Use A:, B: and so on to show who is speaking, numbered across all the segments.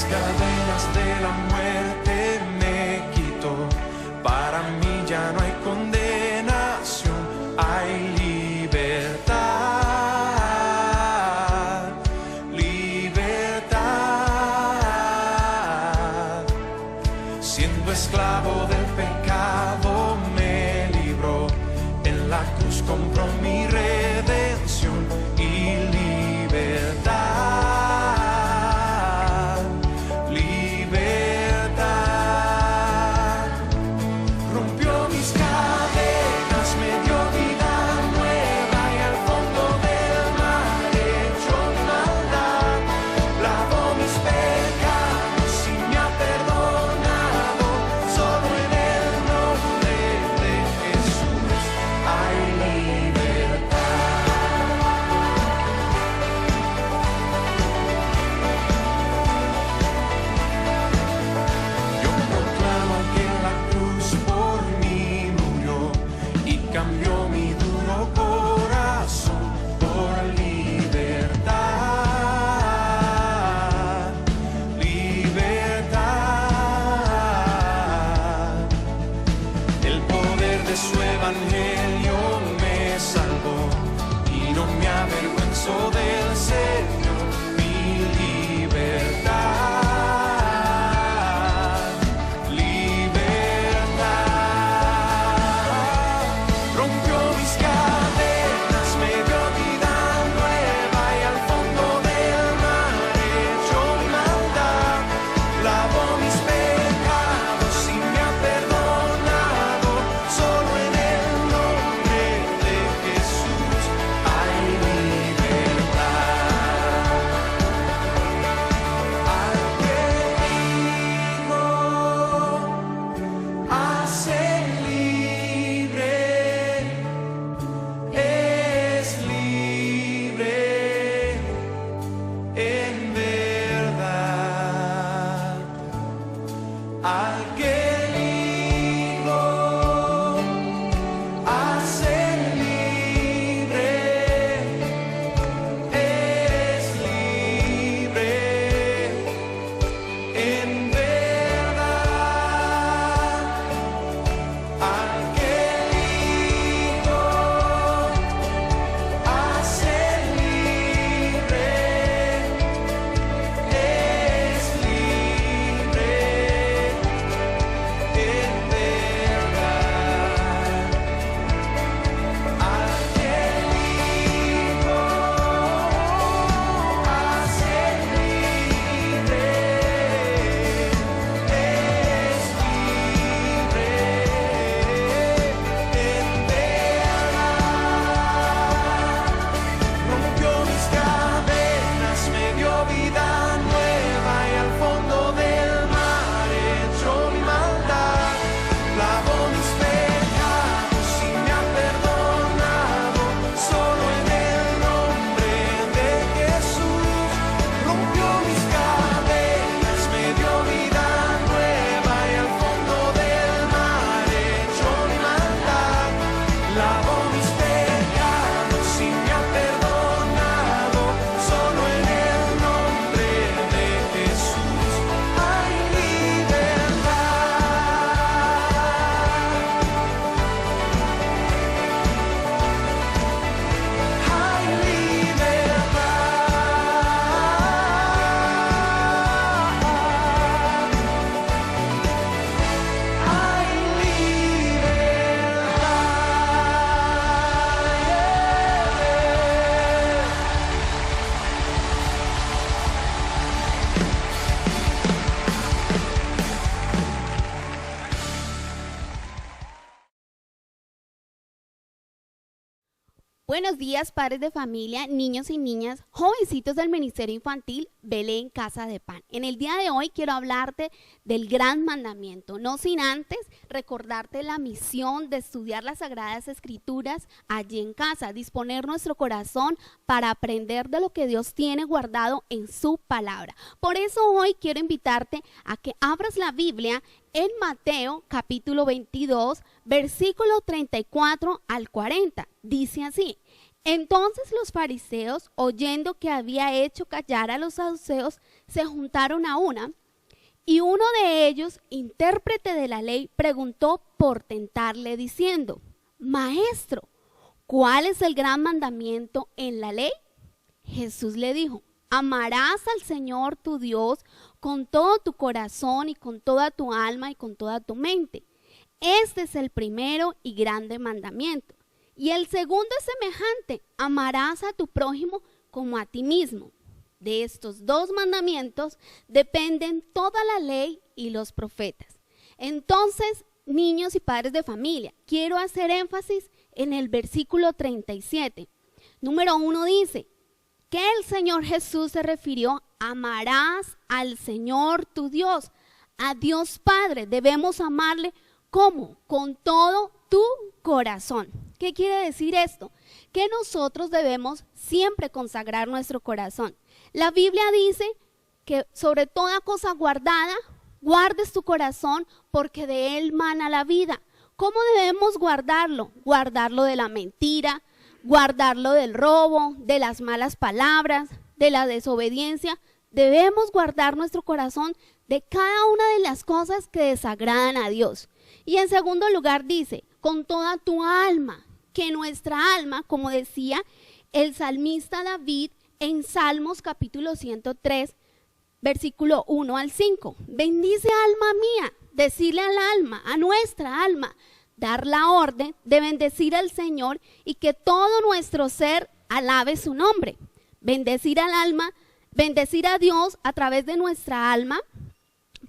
A: cadenas de la muerte me quitó. Para mí ya no hay condenación, hay libertad, libertad. Siendo esclavo del pecado me libró, en la cruz compró mi redención y libertad, libertad. Rompió mis cadenas, me dio vida nueva y al fondo del mar echó mi maldad. Lavó mis pecados y me ha perdonado. Solo en el nombre de Jesús hay libertad. Yo proclamo que en la cruz por mí murió y cambió mi duro corazón por libertad, libertad. El poder de su evangelio me salvó y no me avergüenzo del Señor, mi libertad, libertad. Rompió mis cadenas, me dio vida nueva y al fondo del mar echó mi maldad. Lavó mis pecados y me ha perdonado. Solo en el nombre de Jesús hay libertad. Al que dijo, hace libre, es libre en verdad. Al que dijo, hace libre, es libre en verdad. Al que dijo, hace libre, es libre en verdad. Al que dijo, hace libre, es libre en verdad. Rompió mis cadenas, me dio vida nueva y al fondo del mar echó mi maldad. Lavó mis pecados y me ha perdonado. Solo en el nombre de Jesús. Rompió mis cadenas, me dio vida nueva y al fondo del mar echó mi maldad. Lavó mis pecados y me ha perdonado. Solo en el nombre de Jesús hay libertad. Hay libertad. Hay
B: Buenos días, padres de familia, niños y niñas, jovencitos del Ministerio Infantil Belén Casa de Pan. En el día de hoy quiero hablarte del gran mandamiento, no sin antes recordarte la misión de estudiar las Sagradas Escrituras allí en casa, disponer nuestro corazón para aprender de lo que Dios tiene guardado en su palabra. Por eso hoy quiero invitarte a que abras la Biblia en Mateo capítulo 22, versículo 34 al 40. Dice así: Entonces los fariseos, oyendo que había hecho callar a los saduceos, se juntaron a una, y uno de ellos, intérprete de la ley, preguntó por tentarle diciendo: Maestro, ¿cuál es el gran mandamiento en la ley? Jesús le dijo: amarás al Señor tu Dios con todo tu corazón y con toda tu alma y con toda tu mente. Este es el primero y grande mandamiento. Y el segundo es semejante: amarás a tu prójimo como a ti mismo. De estos dos mandamientos dependen toda la ley y los profetas. Entonces, niños y padres de familia, quiero hacer énfasis en el versículo 37. Número 1 dice que el Señor Jesús se refirió: amarás al Señor tu Dios, a Dios Padre. Debemos amarle, ¿cómo? Con todo tu corazón. ¿Qué quiere decir esto? Que nosotros debemos siempre consagrar nuestro corazón. La Biblia dice que sobre toda cosa guardada, guardes tu corazón porque de él mana la vida. ¿Cómo debemos guardarlo? Guardarlo de la mentira, guardarlo del robo, de las malas palabras, de la desobediencia. Debemos guardar nuestro corazón de cada una de las cosas que desagradan a Dios. Y en segundo lugar dice, con toda tu alma, que nuestra alma, como decía el salmista David en Salmos capítulo 103, versículo 1 al 5. Bendice alma mía, decirle al alma, a nuestra alma, dar la orden de bendecir al Señor y que todo nuestro ser alabe su nombre. Bendecir al alma, bendecir a Dios a través de nuestra alma,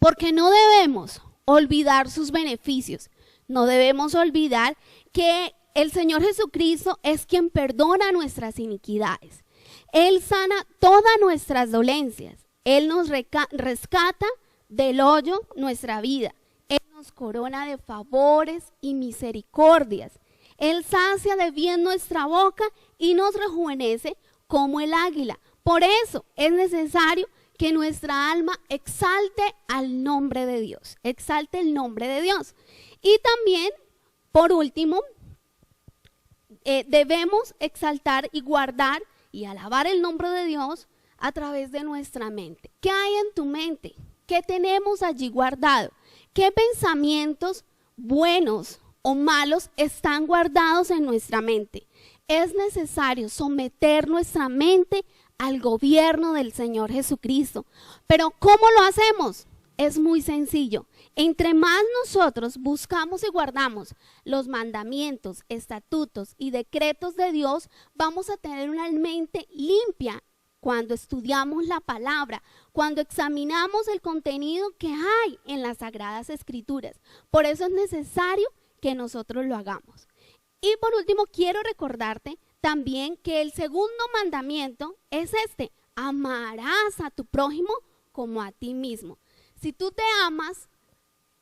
B: porque no debemos olvidar sus beneficios. No debemos olvidar que el Señor Jesucristo es quien perdona nuestras iniquidades. Él sana todas nuestras dolencias. Él nos rescata del hoyo nuestra vida. Él nos corona de favores y misericordias. Él sacia de bien nuestra boca y nos rejuvenece como el águila. Por eso es necesario que nuestra alma exalte al nombre de Dios, exalte el nombre de Dios. Y también, por último, debemos exaltar y guardar y alabar el nombre de Dios a través de nuestra mente. ¿Qué hay en tu mente? ¿Qué tenemos allí guardado? ¿Qué pensamientos buenos o malos están guardados en nuestra mente? Es necesario someter nuestra mente al gobierno del Señor Jesucristo. Pero ¿cómo lo hacemos? Es muy sencillo. Entre más nosotros buscamos y guardamos los mandamientos, estatutos y decretos de Dios, vamos a tener una mente limpia cuando estudiamos la palabra, cuando examinamos el contenido que hay en las Sagradas Escrituras. Por eso es necesario que nosotros lo hagamos. Y por último, quiero recordarte también que el segundo mandamiento es este: amarás a tu prójimo como a ti mismo. Si tú te amas,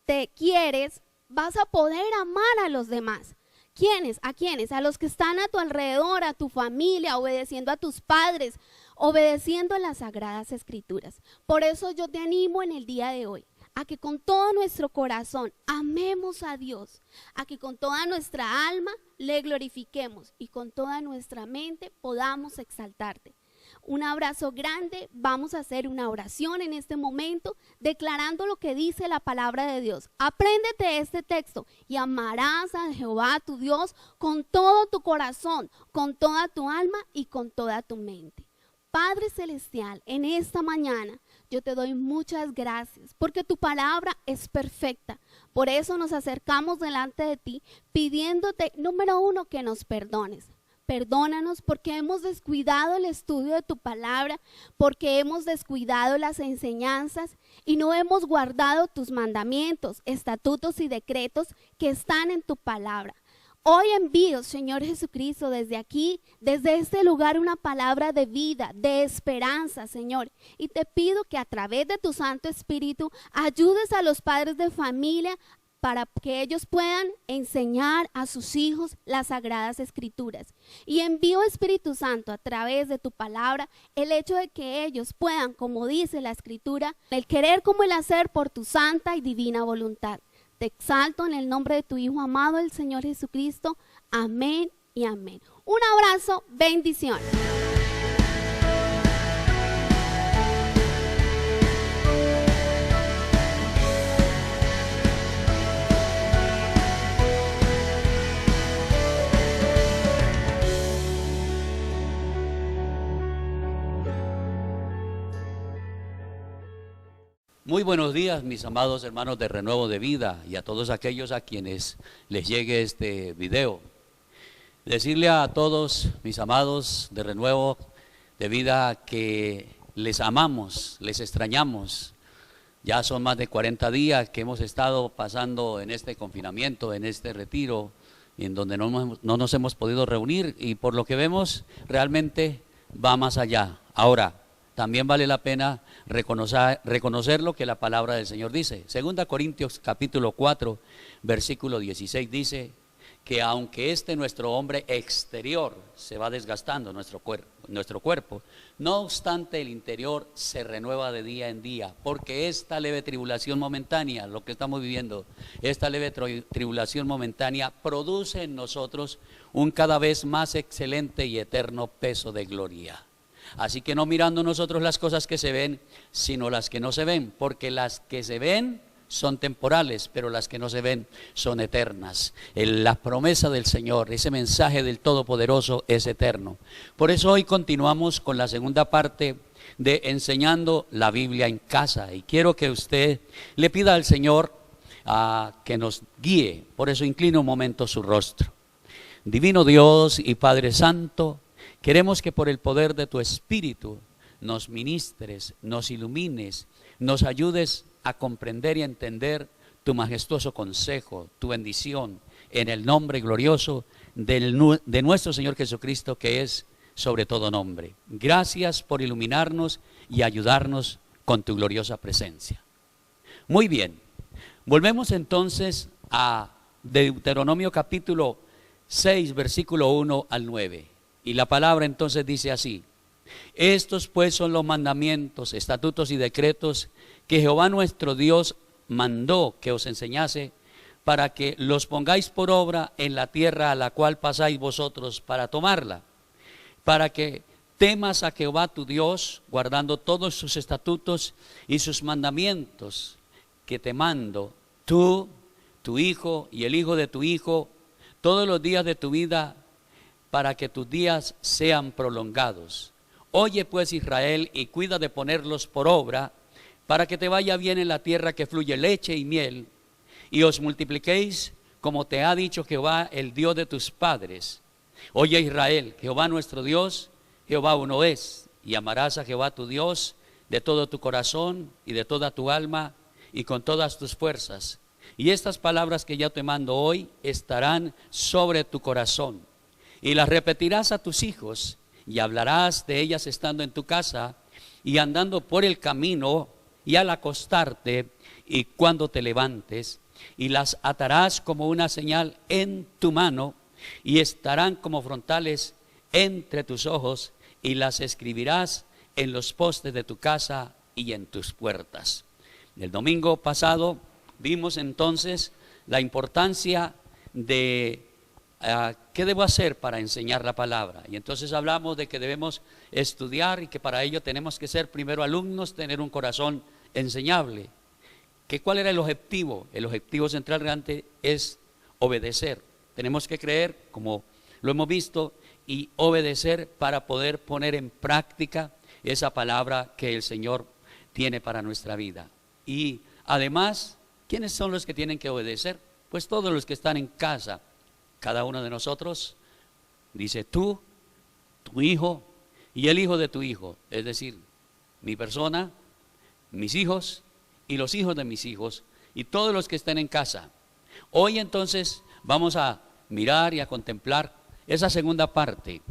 B: te quieres, vas a poder amar a los demás. ¿Quiénes? ¿A quiénes? A los que están a tu alrededor, a tu familia, obedeciendo a tus padres, obedeciendo a las Sagradas Escrituras. Por eso yo te animo en el día de hoy a que con todo nuestro corazón amemos a Dios, a que con toda nuestra alma le glorifiquemos y con toda nuestra mente podamos exaltarte. Un abrazo grande. Vamos a hacer una oración en este momento declarando lo que dice la palabra de Dios. Apréndete este texto: y amarás a Jehová tu Dios con todo tu corazón, con toda tu alma y con toda tu mente. Padre Celestial, en esta mañana yo te doy muchas gracias porque tu palabra es perfecta. Por eso nos acercamos delante de ti pidiéndote, número uno, que nos perdones. Perdónanos porque hemos descuidado el estudio de tu palabra, porque hemos descuidado las enseñanzas y no hemos guardado tus mandamientos, estatutos y decretos que están en tu palabra. Hoy envío, Señor Jesucristo, desde aquí, desde este lugar, una palabra de vida, de esperanza, Señor. Y te pido que a través de tu Santo Espíritu ayudes a los padres de familia para que ellos puedan enseñar a sus hijos las Sagradas Escrituras. Y envío, Espíritu Santo, a través de tu palabra, el hecho de que ellos puedan, como dice la Escritura, el querer como el hacer por tu santa y divina voluntad. Te exalto en el nombre de tu Hijo amado, el Señor Jesucristo. Amén y amén. Un abrazo, bendiciones.
C: Muy buenos días, mis amados hermanos de Renuevo de Vida, y a todos aquellos a quienes les llegue este video. Decirle a todos mis amados de Renuevo de Vida que les amamos, les extrañamos. Ya son más de 40 días que hemos estado pasando en este confinamiento, en este retiro, en donde no nos hemos podido reunir, y por lo que vemos realmente va más allá. Ahora, también vale la pena reconocer lo que la palabra del Señor dice. Segunda Corintios capítulo 4, versículo 16 dice que aunque nuestro hombre exterior se va desgastando, nuestro cuerpo, no obstante el interior se renueva de día en día, porque esta leve tribulación momentánea, lo que estamos viviendo, esta leve tribulación momentánea produce en nosotros un cada vez más excelente y eterno peso de gloria. Así que no mirando nosotros las cosas que se ven, sino las que no se ven, porque las que se ven son temporales, pero las que no se ven son eternas. La promesa del Señor, ese mensaje del Todopoderoso es eterno. Por eso hoy continuamos con la segunda parte de enseñando la Biblia en casa, y quiero que usted le pida al Señor que nos guíe. Por eso inclina un momento su rostro. Divino Dios y Padre Santo, queremos que por el poder de tu Espíritu nos ministres, nos ilumines, nos ayudes a comprender y a entender tu majestuoso consejo, tu bendición, en el nombre glorioso de nuestro Señor Jesucristo, que es sobre todo nombre. Gracias por iluminarnos y ayudarnos con tu gloriosa presencia. Muy bien, volvemos entonces a Deuteronomio capítulo 6, versículo 1 al 9. Y la palabra entonces dice así: estos pues son los mandamientos, estatutos y decretos que Jehová nuestro Dios mandó que os enseñase, para que los pongáis por obra en la tierra a la cual pasáis vosotros para tomarla, para que temas a Jehová tu Dios, guardando todos sus estatutos y sus mandamientos que te mando, tú, tu hijo y el hijo de tu hijo, todos los días de tu vida, para que tus días sean prolongados. Oye pues, Israel, y cuida de ponerlos por obra, para que te vaya bien en la tierra que fluye leche y miel, y os multipliquéis como te ha dicho Jehová, el Dios de tus padres. Oye, Israel, Jehová nuestro Dios, Jehová uno es, y amarás a Jehová tu Dios de todo tu corazón y de toda tu alma y con todas tus fuerzas. Y estas palabras que ya te mando hoy estarán sobre tu corazón, y las repetirás a tus hijos, y hablarás de ellas estando en tu casa, y andando por el camino, y al acostarte, y cuando te levantes, y las atarás como una señal en tu mano, y estarán como frontales entre tus ojos, y las escribirás en los postes de tu casa y en tus puertas. El domingo pasado vimos entonces la importancia de ¿qué debo hacer para enseñar la palabra? Y entonces hablamos de que debemos estudiar, y que para ello tenemos que ser primero alumnos, tener un corazón enseñable. ¿Cuál era el objetivo? El objetivo central realmente es obedecer. Tenemos que creer, como lo hemos visto, y obedecer para poder poner en práctica esa palabra que el Señor tiene para nuestra vida. Y además, ¿quiénes son los que tienen que obedecer? Pues todos los que están en casa. Cada uno de nosotros, dice tú, tu hijo y el hijo de tu hijo, es decir, mi persona, mis hijos y los hijos de mis hijos, y todos los que estén en casa. Hoy entonces vamos a mirar y a contemplar esa segunda parte,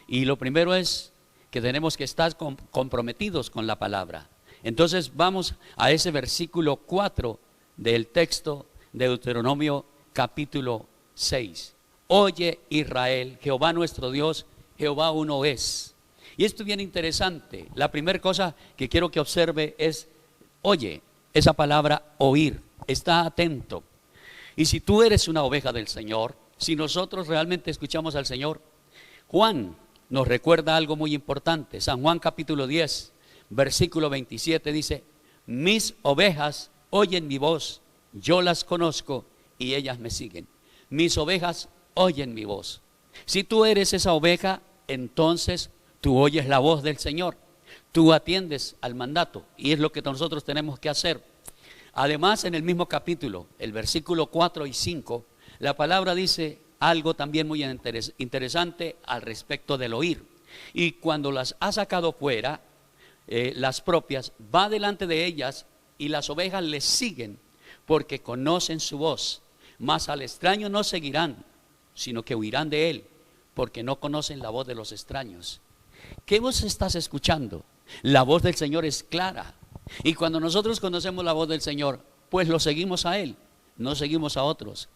C: y lo primero es que tenemos que estar comprometidos con la palabra. Entonces vamos a ese versículo 4 del texto de Deuteronomio capítulo 6. Oye, Israel, Jehová nuestro Dios, Jehová uno es. Y esto es bien interesante. La primera cosa que quiero que observe es: oye, esa palabra oír, está atento. Y si tú eres una oveja del Señor, si nosotros realmente escuchamos al Señor, Juan nos recuerda algo muy importante. San Juan capítulo 10, versículo 27 dice: mis ovejas oyen mi voz, yo las conozco y ellas me siguen. Mis ovejas oyen mi voz. Si tú eres esa oveja, entonces tú oyes la voz del Señor, tú atiendes al mandato, y es lo que nosotros tenemos que hacer. Además, en el mismo capítulo, el versículo 4 y 5, la palabra dice algo también muy interesante al respecto del oír. Y cuando las ha sacado fuera, las propias, va delante de ellas, y las ovejas les siguen, porque conocen su voz. Mas al extraño no seguirán, sino que huirán de él, porque no conocen la voz de los extraños. ¿Qué voz estás escuchando? La voz del Señor es clara. Y cuando nosotros conocemos la voz del Señor, pues lo seguimos a Él, no seguimos a otros.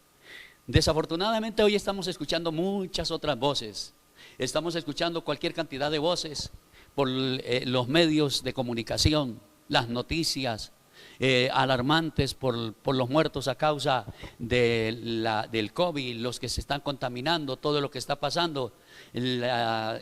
C: Desafortunadamente hoy estamos escuchando muchas otras voces. Estamos escuchando cualquier cantidad de voces por los medios de comunicación, las noticias alarmantes por los muertos a causa del COVID, los que se están contaminando, todo lo que está pasando, la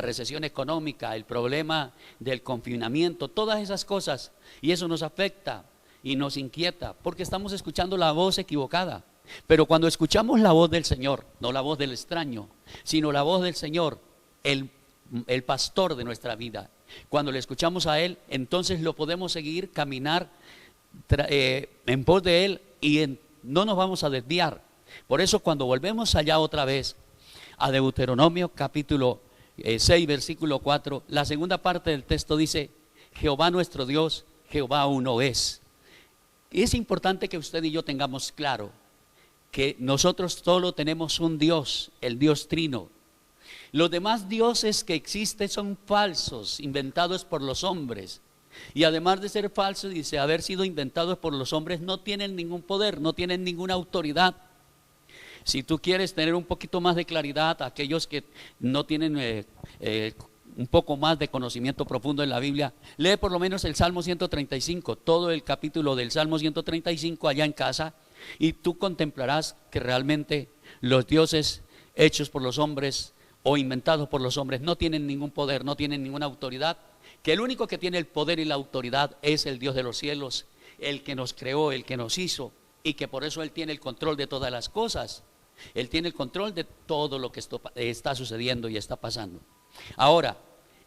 C: recesión económica, el problema del confinamiento, todas esas cosas, y eso nos afecta y nos inquieta porque estamos escuchando la voz equivocada. Pero cuando escuchamos la voz del Señor, no la voz del extraño, sino la voz del Señor, el pastor de nuestra vida, cuando le escuchamos a Él, entonces lo podemos seguir, caminar en pos de Él, y no nos vamos a desviar. Por eso cuando volvemos allá otra vez a Deuteronomio capítulo 6 versículo 4, la segunda parte del texto dice: Jehová nuestro Dios, Jehová uno es. Y es importante que usted y yo tengamos claro que nosotros solo tenemos un Dios, el Dios Trino. Los demás dioses que existen son falsos, inventados por los hombres. Y además de ser falsos, dice, haber sido inventados por los hombres, no tienen ningún poder, no tienen ninguna autoridad. Si tú quieres tener un poquito más de claridad, aquellos que no tienen un poco más de conocimiento profundo en la Biblia, lee por lo menos el Salmo 135, todo el capítulo del Salmo 135 allá en casa, y tú contemplarás que realmente los dioses hechos por los hombres o inventados por los hombres no tienen ningún poder, no tienen ninguna autoridad, que el único que tiene el poder y la autoridad es el Dios de los cielos, el que nos creó, el que nos hizo, y que por eso Él tiene el control de todas las cosas. Él tiene el control de todo lo que está sucediendo y está pasando. Ahora,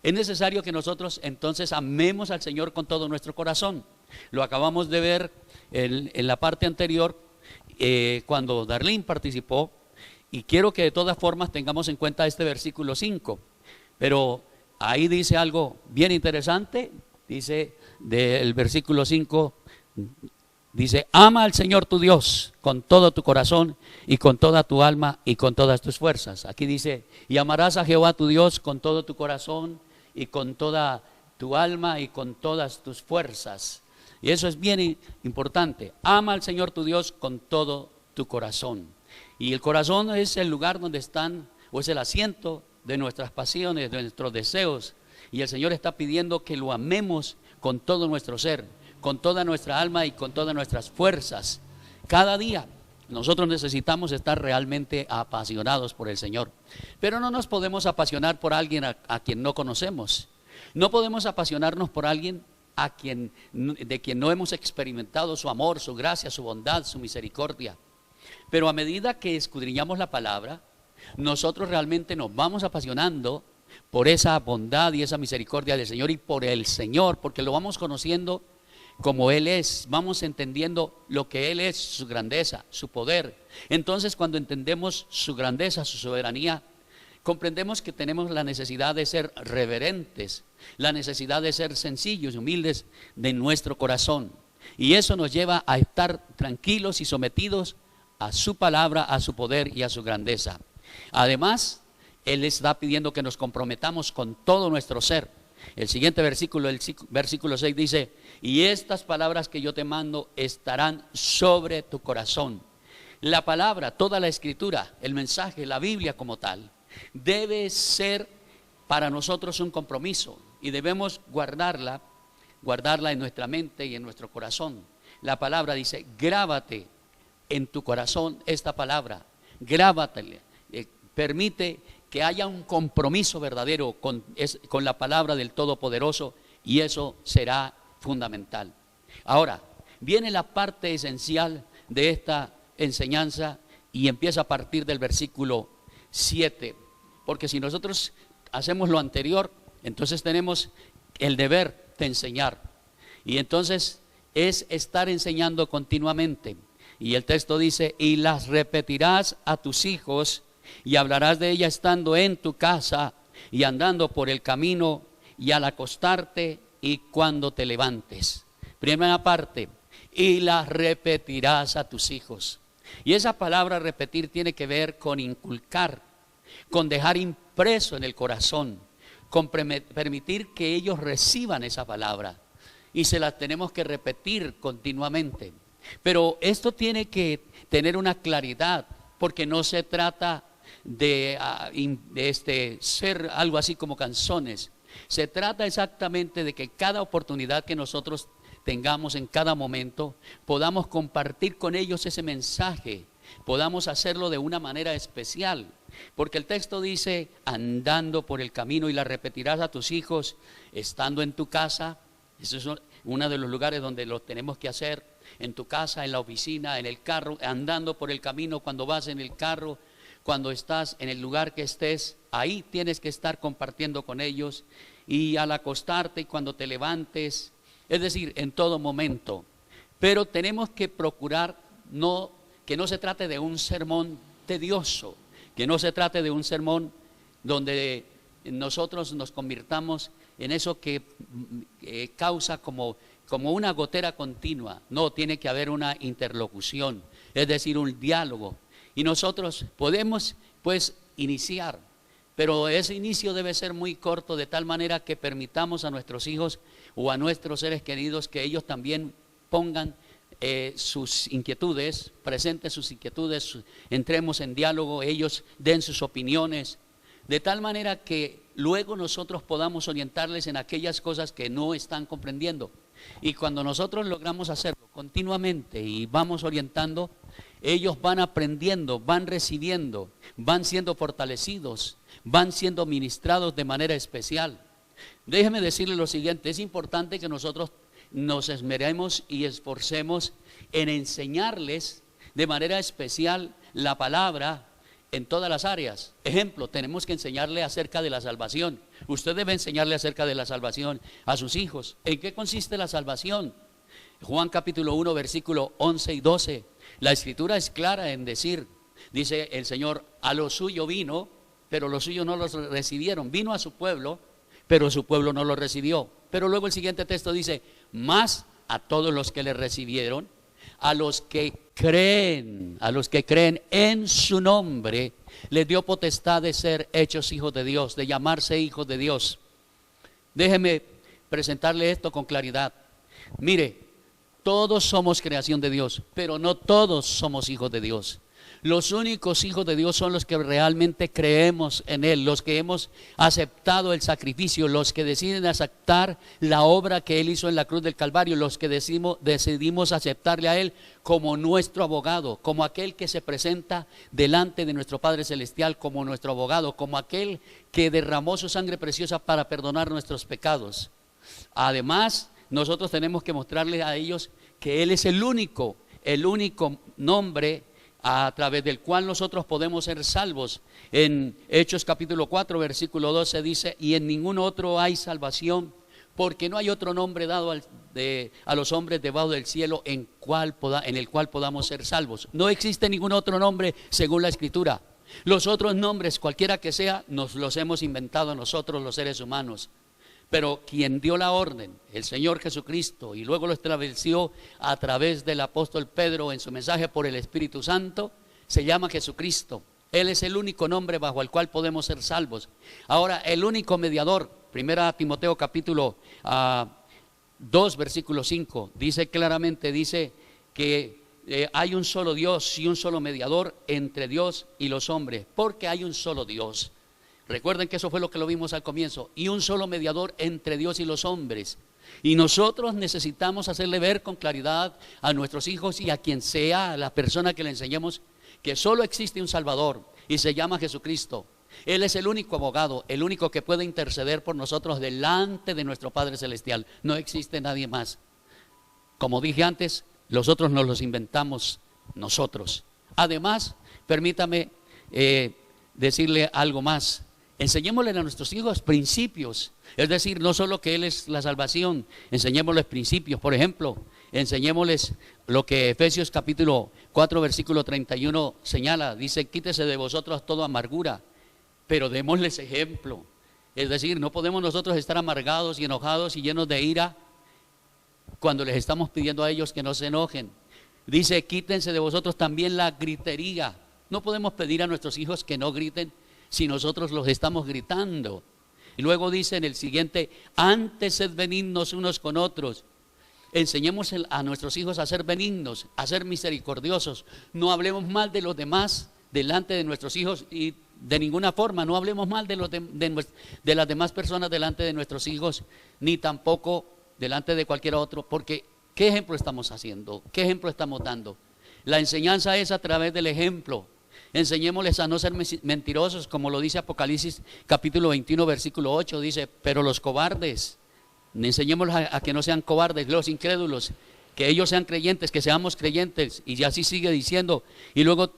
C: es necesario que nosotros entonces amemos al Señor con todo nuestro corazón. Lo acabamos de ver en la parte anterior, cuando Darlene participó. Y quiero que de todas formas tengamos en cuenta este versículo 5. Pero ahí dice algo bien interesante. Dice del versículo 5, dice: ama al Señor tu Dios con todo tu corazón y con toda tu alma y con todas tus fuerzas. Aquí dice: y amarás a Jehová tu Dios con todo tu corazón y con toda tu alma y con todas tus fuerzas. Y eso es bien importante. Ama al Señor tu Dios con todo tu corazón. Y el corazón es el lugar donde están, o es el asiento de nuestras pasiones, de nuestros deseos. Y el Señor está pidiendo que lo amemos con todo nuestro ser, con toda nuestra alma y con todas nuestras fuerzas. Cada día nosotros necesitamos estar realmente apasionados por el Señor. Pero no nos podemos apasionar por alguien a quien no conocemos. No podemos apasionarnos por alguien de quien no hemos experimentado su amor, su gracia, su bondad, su misericordia. Pero a medida que escudriñamos la palabra, nosotros realmente nos vamos apasionando por esa bondad y esa misericordia del Señor y por el Señor, porque lo vamos conociendo como Él es, vamos entendiendo lo que Él es, su grandeza, su poder. Entonces, cuando entendemos su grandeza, su soberanía, comprendemos que tenemos la necesidad de ser reverentes, la necesidad de ser sencillos y humildes de nuestro corazón. Y eso nos lleva a estar tranquilos y sometidos a su palabra, a su poder y a su grandeza. Además, Él está pidiendo que nos comprometamos con todo nuestro ser. El siguiente versículo, el versículo 6 dice: y estas palabras que yo te mando estarán sobre tu corazón. La palabra, toda la escritura, el mensaje, la Biblia como tal, debe ser para nosotros un compromiso y debemos guardarla en nuestra mente y en nuestro corazón. La palabra dice: grábate en tu corazón esta palabra, grábatela, permite que haya un compromiso verdadero con la palabra del Todopoderoso, y eso será fundamental. Ahora, viene la parte esencial de esta enseñanza y empieza a partir del versículo 7, porque si nosotros hacemos lo anterior, entonces tenemos el deber de enseñar, y entonces es estar enseñando continuamente. Y el texto dice: y las repetirás a tus hijos, y hablarás de ella estando en tu casa, y andando por el camino, y al acostarte, y cuando te levantes. Primera parte: y las repetirás a tus hijos. Y esa palabra repetir tiene que ver con inculcar, con dejar impreso en el corazón, con permitir que ellos reciban esa palabra, y se la tenemos que repetir continuamente. Pero esto tiene que tener una claridad, porque no se trata de ser algo así como canzones. Se trata exactamente de que cada oportunidad que nosotros tengamos en cada momento, podamos compartir con ellos ese mensaje, podamos hacerlo de una manera especial, porque el texto dice: andando por el camino, y la repetirás a tus hijos estando en tu casa. Eso es uno de los lugares donde lo tenemos que hacer: en tu casa, en la oficina, en el carro, andando por el camino, cuando vas en el carro, cuando estás en el lugar que estés, ahí tienes que estar compartiendo con ellos, y al acostarte y cuando te levantes, es decir, en todo momento. Pero tenemos que procurar que no se trate de un sermón tedioso, que no se trate de un sermón donde nosotros nos convirtamos en eso que causa como una gotera continua. No, tiene que haber una interlocución, es decir, un diálogo. Y nosotros podemos pues iniciar, pero ese inicio debe ser muy corto, de tal manera que permitamos a nuestros hijos o a nuestros seres queridos que ellos también pongan sus inquietudes, presenten sus inquietudes, entremos en diálogo, ellos den sus opiniones, de tal manera que luego nosotros podamos orientarles en aquellas cosas que no están comprendiendo. Y cuando nosotros logramos hacerlo continuamente y vamos orientando, ellos van aprendiendo, van recibiendo, van siendo fortalecidos, van siendo ministrados de manera especial. Déjeme decirle lo siguiente: es importante que nosotros nos esmeremos y esforcemos en enseñarles de manera especial la palabra en todas las áreas. Ejemplo, tenemos que enseñarle acerca de la salvación. Usted debe enseñarle acerca de la salvación a sus hijos. ¿En qué consiste la salvación? Juan capítulo 1, versículo 11 y 12. La escritura es clara en decir, dice el Señor: a lo suyo vino, pero los suyos no los recibieron. Vino a su pueblo, pero su pueblo no lo recibió. Pero luego el siguiente texto dice: más a todos los que le recibieron, a los que creen en su nombre, les dio potestad de ser hechos hijos de Dios, de llamarse hijos de Dios. Déjeme presentarle esto con claridad. Mire, todos somos creación de Dios, pero no todos somos hijos de Dios. Los únicos hijos de Dios son los que realmente creemos en Él, los que hemos aceptado el sacrificio, los que deciden aceptar la obra que Él hizo en la cruz del Calvario, los que decidimos aceptarle a Él como nuestro abogado, como aquel que se presenta delante de nuestro Padre Celestial como nuestro abogado, como aquel que derramó su sangre preciosa para perdonar nuestros pecados. Además, nosotros tenemos que mostrarles a ellos que Él es el único nombre a través del cual nosotros podemos ser salvos. En Hechos capítulo 4 versículo 12 dice: y en ningún otro hay salvación, porque no hay otro nombre dado a los hombres debajo del cielo en el cual podamos ser salvos. No existe ningún otro nombre según la Escritura. Los otros nombres, cualquiera que sea, nos los hemos inventado nosotros los seres humanos. Pero quien dio la orden, el Señor Jesucristo, y luego lo estableció a través del apóstol Pedro en su mensaje por el Espíritu Santo, se llama Jesucristo. Él es el único nombre bajo el cual podemos ser salvos. Ahora, el único mediador, 1 Timoteo capítulo 2 versículo 5, dice claramente, dice que hay un solo Dios y un solo mediador entre Dios y los hombres, porque hay un solo Dios. Recuerden que eso fue lo que lo vimos al comienzo, y un solo mediador entre Dios y los hombres. Y nosotros necesitamos hacerle ver con claridad a nuestros hijos y a quien sea, a la persona que le enseñemos, que solo existe un Salvador y se llama Jesucristo. Él es el único abogado, el único que puede interceder por nosotros delante de nuestro Padre Celestial. No existe nadie más. Como dije antes, los otros nos los inventamos nosotros. Además, permítame decirle algo más. Enseñémosle a nuestros hijos principios. Es decir, no solo que Él es la salvación, enseñémosles principios. Por ejemplo, enseñémosles lo que Efesios capítulo 4 versículo 31 señala. Dice, quítese de vosotros toda amargura, pero démosles ejemplo. Es decir, no podemos nosotros estar amargados y enojados y llenos de ira cuando les estamos pidiendo a ellos que no se enojen. Dice, quítense de vosotros también la gritería. No podemos pedir a nuestros hijos que no griten si nosotros los estamos gritando. Y luego dice en el siguiente, antes sed benignos unos con otros. Enseñemos a nuestros hijos a ser benignos, a ser misericordiosos. No hablemos mal de los demás delante de nuestros hijos y de ninguna forma. No hablemos mal de las demás personas delante de nuestros hijos, ni tampoco delante de cualquier otro, porque ¿qué ejemplo estamos haciendo? ¿Qué ejemplo estamos dando? La enseñanza es a través del ejemplo. Enseñémosles a no ser mentirosos, como lo dice Apocalipsis capítulo 21 versículo 8, dice, pero los cobardes, enseñémosles a que no sean cobardes, los incrédulos, que ellos sean creyentes, que seamos creyentes, y así sigue diciendo. Y luego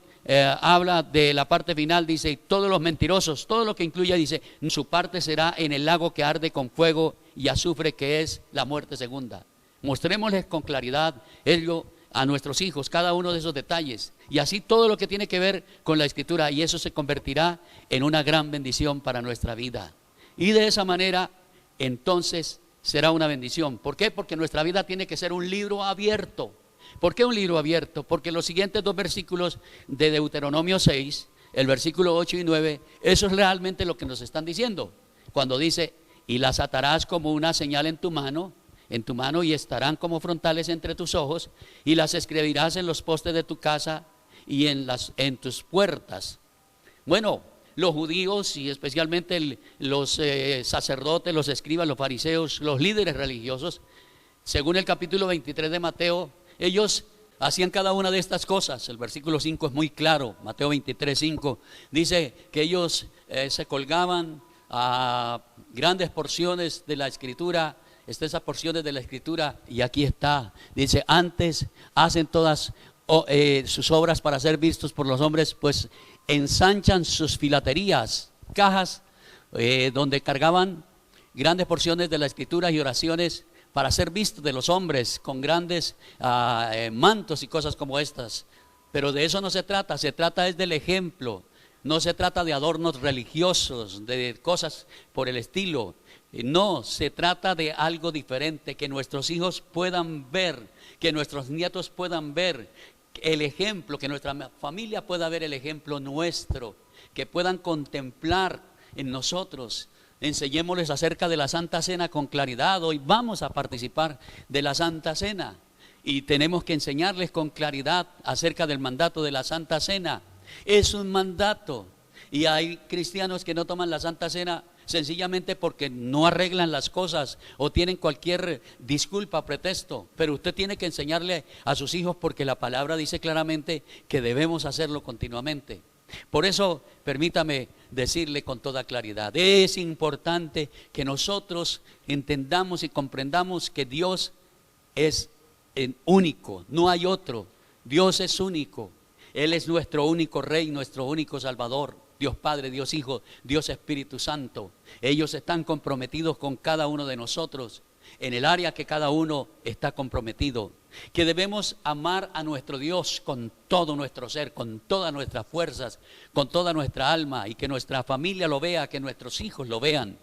C: habla de la parte final, dice, todos los mentirosos, todo lo que incluye, dice, su parte será en el lago que arde con fuego y azufre, que es la muerte segunda. Mostrémosles con claridad ello a nuestros hijos, cada uno de esos detalles, y así todo lo que tiene que ver con la Escritura, y eso se convertirá en una gran bendición para nuestra vida. Y de esa manera, entonces, será una bendición. ¿Por qué? Porque nuestra vida tiene que ser un libro abierto. ¿Por qué un libro abierto? Porque los siguientes dos versículos de Deuteronomio 6, el versículo 8 y 9, eso es realmente lo que nos están diciendo. Cuando dice, y las atarás como una señal en tu mano y estarán como frontales entre tus ojos, y las escribirás en los postes de tu casa y en tus puertas. Bueno, los judíos y especialmente los sacerdotes, los escribas, los fariseos, los líderes religiosos, según el capítulo 23 de Mateo, ellos hacían cada una de estas cosas. El versículo 5 es muy claro, Mateo 23, 5, dice que ellos se colgaban a grandes porciones de la Escritura, esas porciones de la Escritura, y aquí está, dice, antes hacen todas sus obras para ser vistos por los hombres, pues ensanchan sus filaterías, cajas donde cargaban grandes porciones de la Escritura y oraciones para ser vistos de los hombres, con grandes mantos y cosas como estas. Pero de eso no se trata es del ejemplo. No se trata de adornos religiosos, de cosas por el estilo. No, se trata de algo diferente, que nuestros hijos puedan ver, que nuestros nietos puedan ver el ejemplo, que nuestra familia pueda ver el ejemplo nuestro, que puedan contemplar en nosotros. Enseñémosles acerca de la Santa Cena con claridad. Hoy vamos a participar de la Santa Cena y tenemos que enseñarles con claridad acerca del mandato de la Santa Cena. Es un mandato, y hay cristianos que no toman la Santa Cena sencillamente porque no arreglan las cosas o tienen cualquier disculpa, pretexto. Pero usted tiene que enseñarle a sus hijos, porque la palabra dice claramente que debemos hacerlo continuamente. Por eso, permítame decirle con toda claridad, es importante que nosotros entendamos y comprendamos que Dios es único, no hay otro. Dios es único. Él es nuestro único Rey, nuestro único Salvador. Dios Padre, Dios Hijo, Dios Espíritu Santo. Ellos están comprometidos con cada uno de nosotros en el área que cada uno está comprometido. Que debemos amar a nuestro Dios con todo nuestro ser, con todas nuestras fuerzas, con toda nuestra alma, y que nuestra familia lo vea, que nuestros hijos lo vean.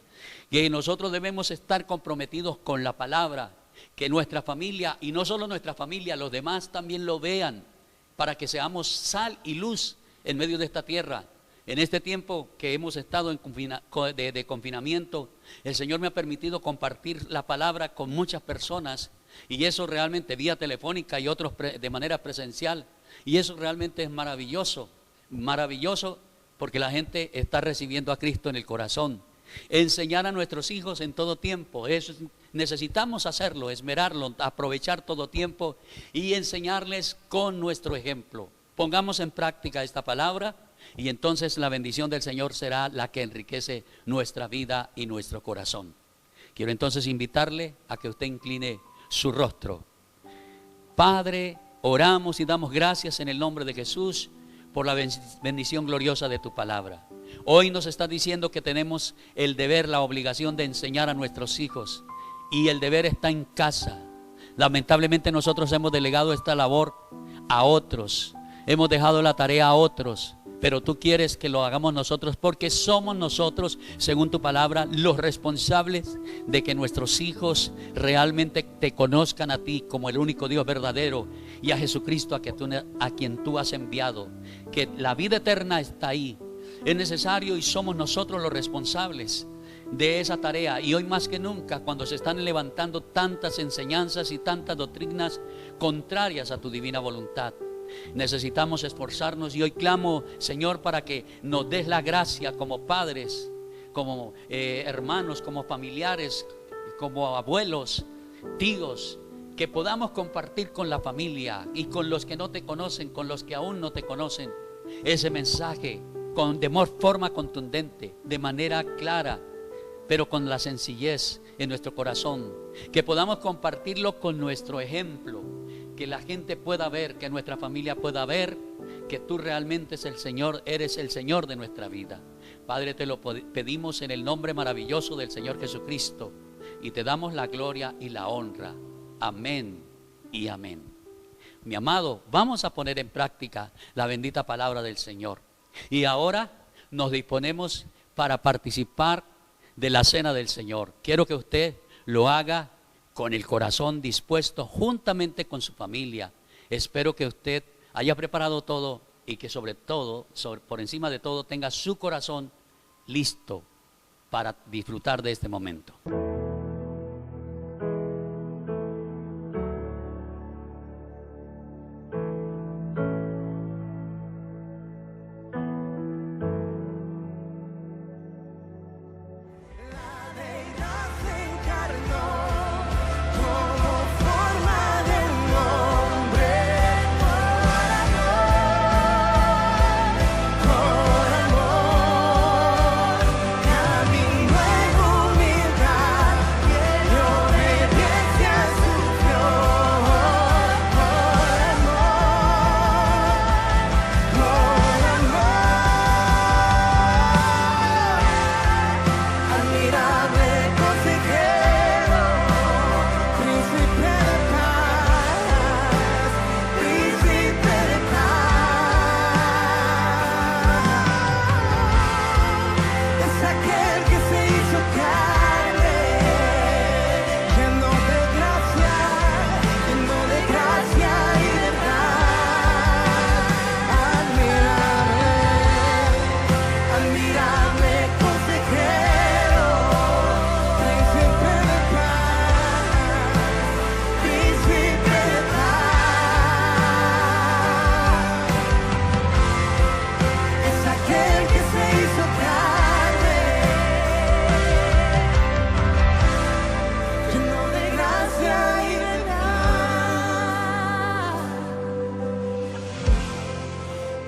C: Que nosotros debemos estar comprometidos con la palabra, que nuestra familia, y no solo nuestra familia, los demás también lo vean, para que seamos sal y luz en medio de esta tierra. En este tiempo que hemos estado de confinamiento, el Señor me ha permitido compartir la palabra con muchas personas, y eso realmente vía telefónica y otros de manera presencial, y eso realmente es maravilloso, maravilloso, porque la gente está recibiendo a Cristo en el corazón. Enseñar a nuestros hijos en todo tiempo, eso necesitamos hacerlo, esmerarlo, aprovechar todo tiempo y enseñarles con nuestro ejemplo. Pongamos en práctica esta palabra Y entonces la bendición del Señor será la que enriquece nuestra vida y nuestro corazón. Quiero entonces invitarle a que usted incline su rostro. Padre, oramos y damos gracias en el nombre de Jesús por la bendición gloriosa de tu palabra. Hoy nos está diciendo que tenemos el deber, la obligación de enseñar a nuestros hijos, y el deber está en casa. Lamentablemente nosotros hemos delegado esta labor a otros, hemos dejado la tarea a otros, pero tú quieres que lo hagamos nosotros, porque somos nosotros, según tu palabra, los responsables de que nuestros hijos realmente te conozcan a ti como el único Dios verdadero, y a Jesucristo a quien tú has enviado, que la vida eterna está ahí. Es necesario y somos nosotros los responsables de esa tarea. Y hoy más que nunca, cuando se están levantando tantas enseñanzas y tantas doctrinas contrarias a tu divina voluntad, necesitamos esforzarnos. Y hoy clamo, Señor, para que nos des la gracia como padres, como hermanos, como familiares, como abuelos, tíos, que podamos compartir con la familia y con los que no te conocen, con los que aún no te conocen, ese mensaje de forma contundente, de manera clara, pero con la sencillez en nuestro corazón, que podamos compartirlo con nuestro ejemplo, que la gente pueda ver, que nuestra familia pueda ver que tú realmente eres el Señor de nuestra vida. Padre, te lo pedimos en el nombre maravilloso del Señor Jesucristo, y te damos la gloria y la honra. Amén y amén. Mi amado, vamos a poner en práctica la bendita palabra del Señor. Y ahora nos disponemos para participar de la cena del Señor. Quiero que usted lo haga con el corazón dispuesto, juntamente con su familia. Espero que usted haya preparado todo y que sobre todo, por encima de todo, tenga su corazón listo para disfrutar de este momento.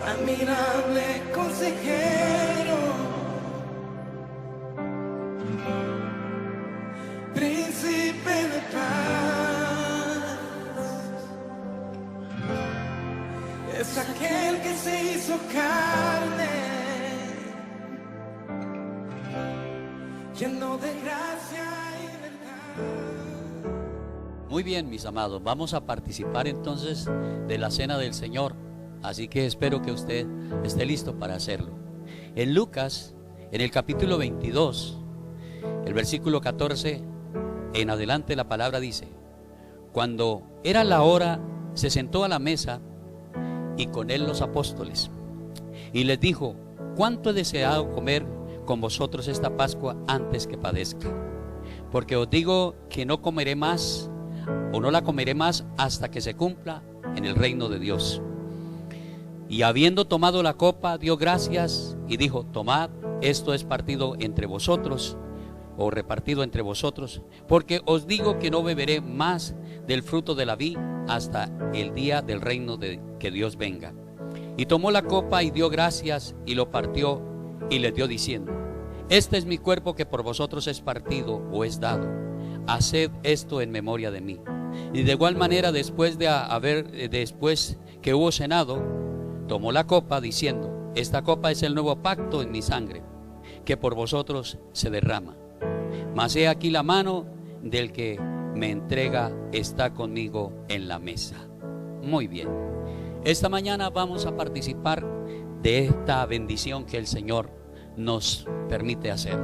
A: Admirable consejero, príncipe de paz, es aquel que se hizo carne, lleno de gracia y verdad.
C: Muy bien, mis amados, vamos a participar entonces de la cena del Señor. Así que espero que usted esté listo para hacerlo. En Lucas, en el capítulo 22, el versículo 14 en adelante, la palabra dice: cuando era la hora, se sentó a la mesa y con él los apóstoles, y les dijo: cuánto he deseado comer con vosotros esta Pascua antes que padezca, porque os digo que no comeré más, o no la comeré más, hasta que se cumpla en el reino de Dios. Y habiendo tomado la copa, dio gracias y dijo: tomad, esto es partido entre vosotros, o repartido entre vosotros, porque os digo que no beberé más del fruto de la vid hasta el día del reino de que Dios venga. Y tomó la copa y dio gracias y lo partió y les dio diciendo: este es mi cuerpo que por vosotros es partido o es dado. Haced esto en memoria de mí. Y de igual manera, después que hubo cenado, tomó la copa diciendo: esta copa es el nuevo pacto en mi sangre, que por vosotros se derrama. Mas he aquí la mano del que me entrega está conmigo en la mesa. Muy bien. Esta mañana vamos a participar de esta bendición que el Señor nos permite hacer.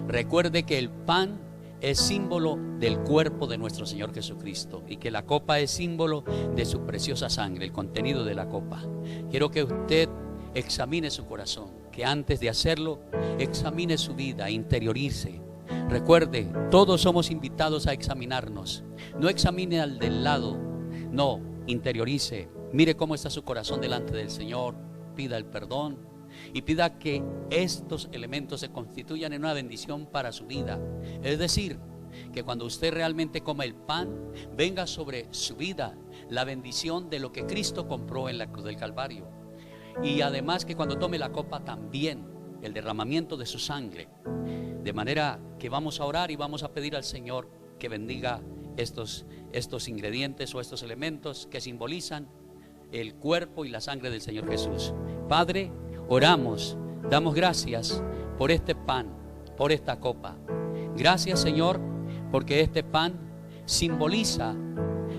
C: Recuerde que el pan es símbolo del cuerpo de nuestro Señor Jesucristo y que la copa es símbolo de su preciosa sangre, el contenido de la copa. Quiero que usted examine su corazón, que antes de hacerlo examine su vida, interiorice. Recuerde, todos somos invitados a examinarnos. No examine al del lado, no, interiorice. Mire cómo está su corazón delante del Señor, pida el perdón y pida que estos elementos se constituyan en una bendición para su vida. Es decir, que cuando usted realmente coma el pan, venga sobre su vida la bendición de lo que Cristo compró en la cruz del Calvario. Y además que cuando tome la copa también el derramamiento de su sangre. De manera que vamos a orar y vamos a pedir al Señor que bendiga estos ingredientes o estos elementos que simbolizan el cuerpo y la sangre del Señor Jesús. Padre, oramos, damos gracias por este pan, por esta copa. Gracias, Señor, porque este pan simboliza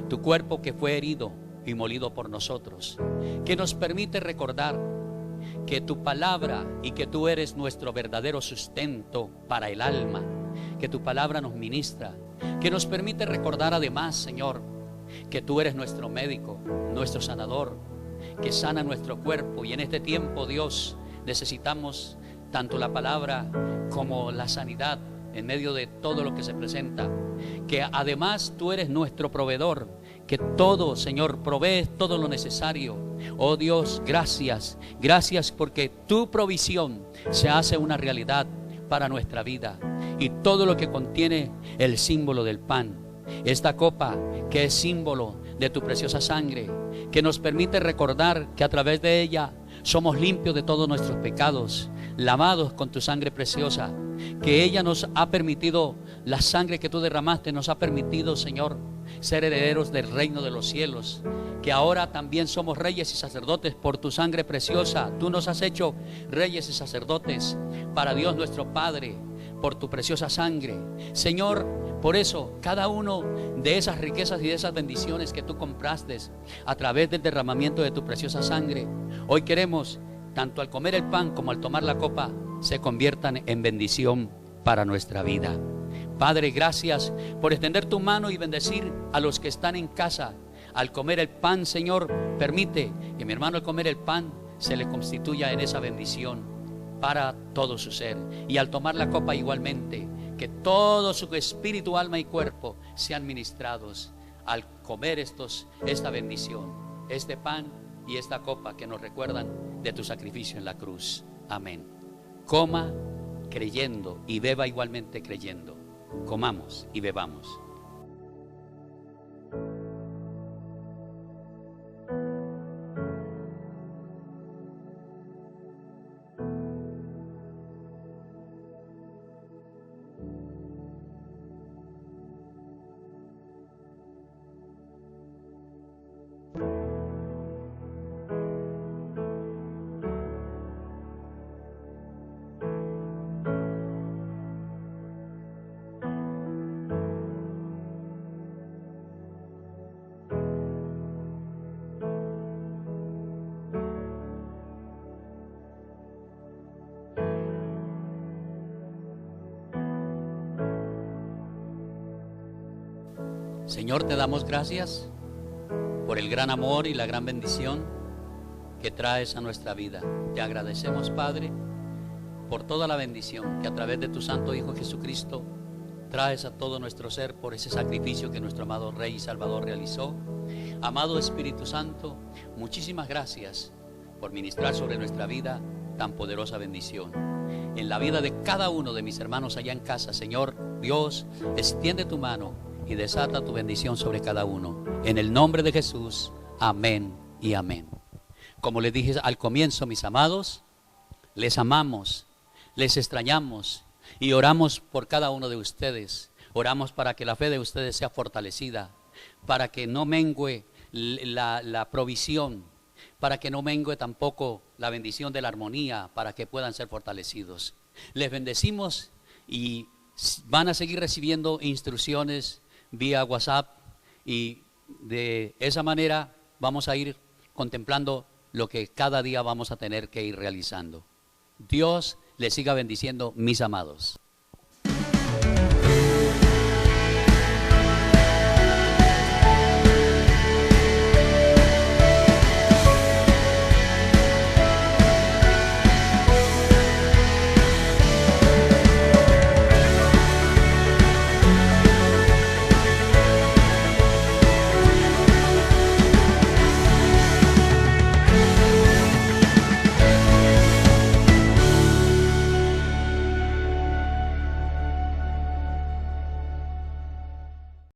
C: tu cuerpo que fue herido y molido por nosotros, que nos permite recordar que tu palabra y que tú eres nuestro verdadero sustento para el alma, que tu palabra nos ministra, que nos permite recordar además, Señor, que tú eres nuestro médico, nuestro sanador, que sana nuestro cuerpo. Y en este tiempo, Dios, necesitamos tanto la palabra como la sanidad en medio de todo lo que se presenta, que además tú eres nuestro proveedor, que todo, Señor, provees todo lo necesario. Oh Dios, gracias, gracias porque tu provisión se hace una realidad para nuestra vida. Y todo lo que contiene el símbolo del pan, esta copa que es símbolo de tu preciosa sangre, que nos permite recordar que a través de ella somos limpios de todos nuestros pecados, lavados con tu sangre preciosa, que ella nos ha permitido, la sangre que tú derramaste nos ha permitido, Señor, ser herederos del reino de los cielos, que ahora también somos reyes y sacerdotes por tu sangre preciosa. Tú nos has hecho reyes y sacerdotes para Dios nuestro Padre, por tu preciosa sangre, Señor. Por eso, cada uno de esas riquezas y de esas bendiciones que tú compraste a través del derramamiento de tu preciosa sangre, hoy queremos, tanto al comer el pan como al tomar la copa, se conviertan en bendición para nuestra vida. Padre, gracias por extender tu mano y bendecir a los que están en casa. Al comer el pan, Señor, permite que mi hermano al comer el pan se le constituya en esa bendición para todo su ser. Y al tomar la copa igualmente, que todo su espíritu, alma y cuerpo sean ministrados al comer esta bendición, este pan y esta copa que nos recuerdan de tu sacrificio en la cruz. Amén. Coma creyendo y beba igualmente creyendo. Comamos y bebamos. Señor, te damos gracias por el gran amor y la gran bendición que traes a nuestra vida. Te agradecemos, Padre, por toda la bendición que a través de tu Santo Hijo Jesucristo traes a todo nuestro ser por ese sacrificio que nuestro amado Rey y Salvador realizó. Amado Espíritu Santo, muchísimas gracias por ministrar sobre nuestra vida tan poderosa bendición. En la vida de cada uno de mis hermanos allá en casa, Señor Dios, extiende tu mano y desata tu bendición sobre cada uno. En el nombre de Jesús, amén y amén. como les dije al comienzo, mis amados, les amamos, les extrañamos y oramos por cada uno de ustedes. Oramos para que la fe de ustedes sea fortalecida, para que no mengue la provisión, para que no mengue tampoco la bendición de la armonía, para que puedan ser fortalecidos. Les bendecimos y van a seguir recibiendo instrucciones vía WhatsApp, y de esa manera vamos a ir contemplando lo que cada día vamos a tener que ir realizando. Dios les siga bendiciendo, mis amados.